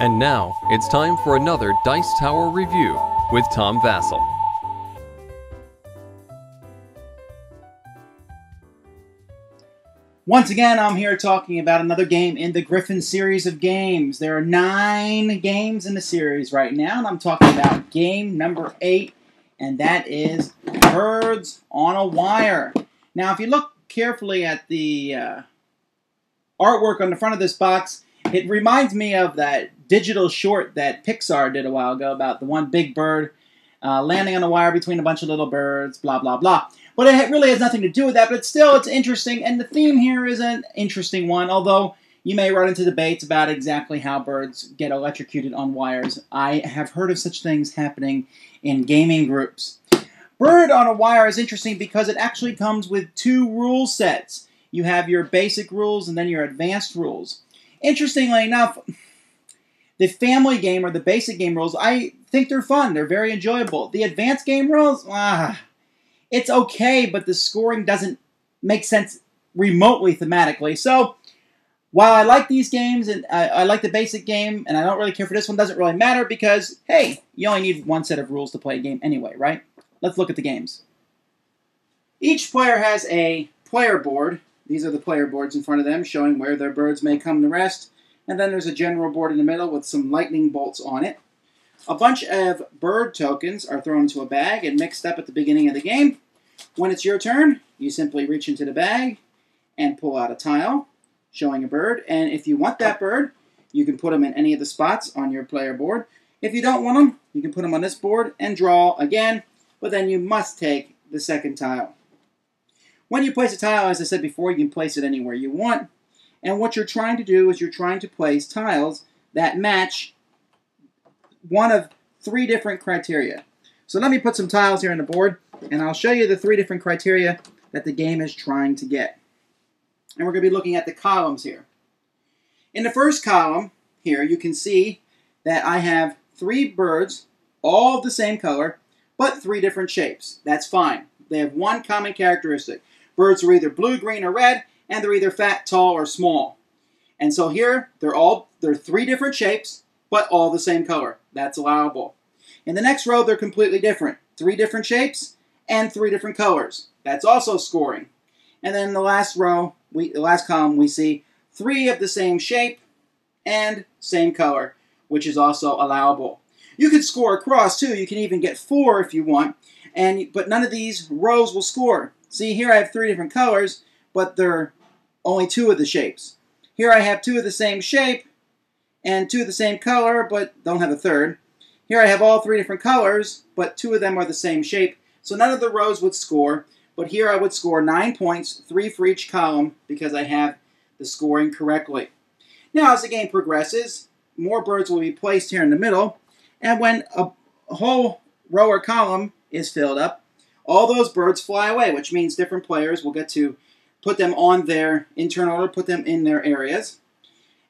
And now, it's time for another Dice Tower review with Tom Vasel. Once again, I'm here talking about another game in the Gryphon series of games. There are 9 games in the series right now, and I'm talking about game number 8, and that is Birds on a Wire. Now, if you look carefully at the artwork on the front of this box, it reminds me of that digital short that Pixar did a while ago about the one big bird landing on a wire between a bunch of little birds, blah, blah, blah. But it really has nothing to do with that, but still, it's interesting, and the theme here is an interesting one, although you may run into debates about exactly how birds get electrocuted on wires. I have heard of such things happening in gaming groups. Bird on a Wire is interesting because it actually comes with 2 rule sets. You have your basic rules and then your advanced rules. Interestingly enough, the family game or the basic game rules, I think they're fun. They're very enjoyable. The advanced game rules, it's okay, but the scoring doesn't make sense remotely thematically. So, while I like these games, and I like the basic game, and I don't really care for this one, doesn't really matter because, hey, you only need 1 set of rules to play a game anyway, right? Let's look at the games. Each player has a player board. These are the player boards in front of them, showing where their birds may come to rest. And then there's a general board in the middle with some lightning bolts on it. A bunch of bird tokens are thrown into a bag and mixed up at the beginning of the game. When it's your turn, you simply reach into the bag and pull out a tile showing a bird. And if you want that bird, you can put them in any of the spots on your player board. If you don't want them, you can put them on this board and draw again, but then you must take the second tile. When you place a tile, as I said before, you can place it anywhere you want. And what you're trying to do is you're trying to place tiles that match one of 3 different criteria. So let me put some tiles here on the board, and I'll show you the 3 different criteria that the game is trying to get. And we're going to be looking at the columns here. In the first column here, you can see that I have 3 birds, all of the same color, but 3 different shapes. That's fine. They have one common characteristic. Birds are either blue, green, or red, and they're either fat, tall, or small. And so here, they're 3 different shapes, but all the same color. That's allowable. In the next row, they're completely different. 3 different shapes and 3 different colors. That's also scoring. And then in the last row, the last column, we see 3 of the same shape and same color, which is also allowable. You could score across too. You can even get 4 if you want, but none of these rows will score. See, here I have 3 different colors, but they're only 2 of the shapes. Here I have 2 of the same shape and 2 of the same color, but don't have a third. Here I have all 3 different colors, but 2 of them are the same shape, so none of the rows would score. But here I would score 9 points, 3 for each column, because I have the scoring correctly. Now, as the game progresses, more birds will be placed here in the middle, and when a whole row or column is filled up, all those birds fly away, which means different players will get to put them on their turn order, put them in their areas.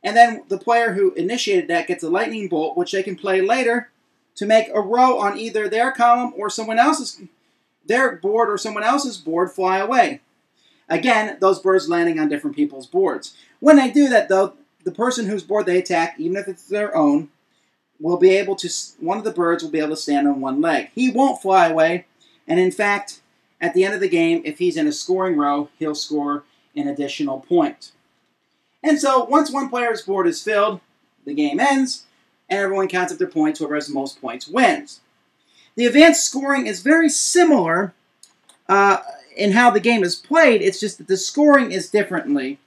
And then the player who initiated that gets a lightning bolt, which they can play later to make a row on either their column or someone else's, their board or someone else's board fly away. Again, those birds landing on different people's boards. When they do that, though, the person whose board they attack, even if it's their own, will be able to, one of the birds will be able to stand on one leg. He won't fly away, and in fact, at the end of the game, if he's in a scoring row, he'll score an additional point. And so, once one player's board is filled, the game ends, and everyone counts up their points. Whoever has the most points wins. The advanced scoring is very similar in how the game is played. It's just that the scoring is differently.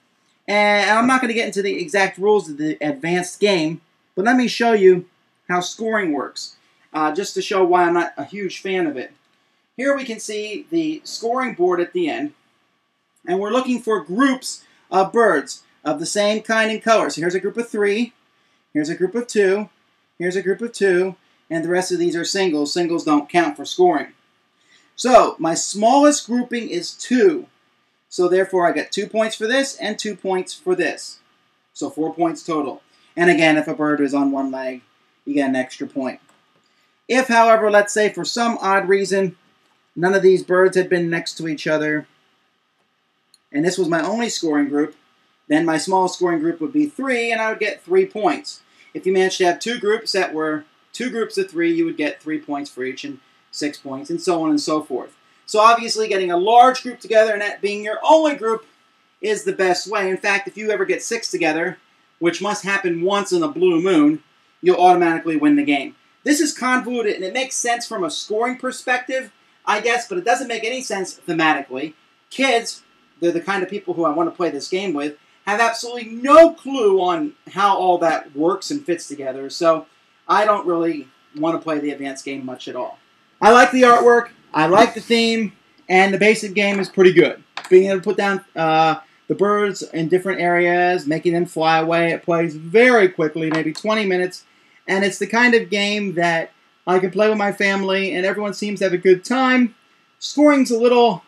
And I'm not going to get into the exact rules of the advanced game, but let me show you how scoring works, just to show why I'm not a huge fan of it. Here we can see the scoring board at the end, and we're looking for groups of birds of the same kind and color. So here's a group of 3, here's a group of 2, here's a group of 2, and the rest of these are singles. Singles don't count for scoring. So my smallest grouping is 2. So therefore I get 2 points for this and 2 points for this. So 4 points total. And again, if a bird is on one leg, you get an extra point. If, however, let's say for some odd reason, none of these birds had been next to each other, and this was my only scoring group, then my smallest scoring group would be 3, and I would get 3 points. If you managed to have two groups that were two groups of 3, you would get 3 points for each and 6 points, and so on and so forth. So obviously getting a large group together and that being your only group is the best way. In fact, if you ever get 6 together, which must happen once in a blue moon, you'll automatically win the game. This is convoluted, and it makes sense from a scoring perspective, I guess, but it doesn't make any sense thematically. Kids, they're the kind of people who I want to play this game with, have absolutely no clue on how all that works and fits together, so I don't really want to play the advanced game much at all. I like the artwork, I like the theme, and the basic game is pretty good. Being able to put down the birds in different areas, making them fly away, it plays very quickly, maybe 20 minutes, and it's the kind of game that I can play with my family, and everyone seems to have a good time. Scoring's a little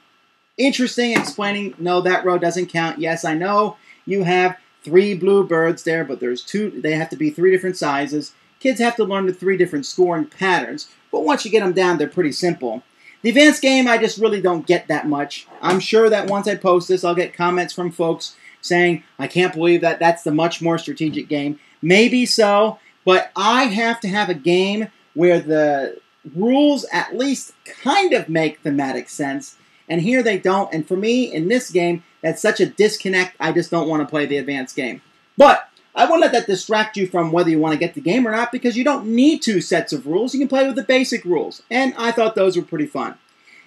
interesting, explaining, no, that row doesn't count. Yes, I know you have 3 blue birds there, but there's 2, they have to be 3 different sizes. Kids have to learn the 3 different scoring patterns, but once you get them down, they're pretty simple. The advanced game, I just really don't get that much. I'm sure that once I post this, I'll get comments from folks saying, I can't believe that that's the much more strategic game. Maybe so, but I have to have a game where the rules at least kind of make thematic sense, and here they don't, and for me, in this game, that's such a disconnect, I just don't want to play the advanced game. But I won't let that distract you from whether you want to get the game or not, because you don't need 2 sets of rules. You can play with the basic rules, and I thought those were pretty fun.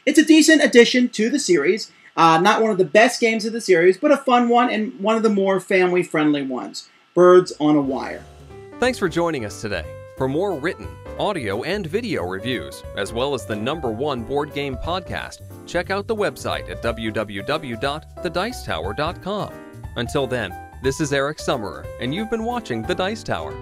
It's a decent addition to the series. Not one of the best games of the series, but a fun one and one of the more family-friendly ones. Birds on a Wire. Thanks for joining us today. For more written, audio, and video reviews, as well as the #1 board game podcast, check out the website at www.thedicetower.com. Until then, this is Eric Summerer, and you've been watching The Dice Tower.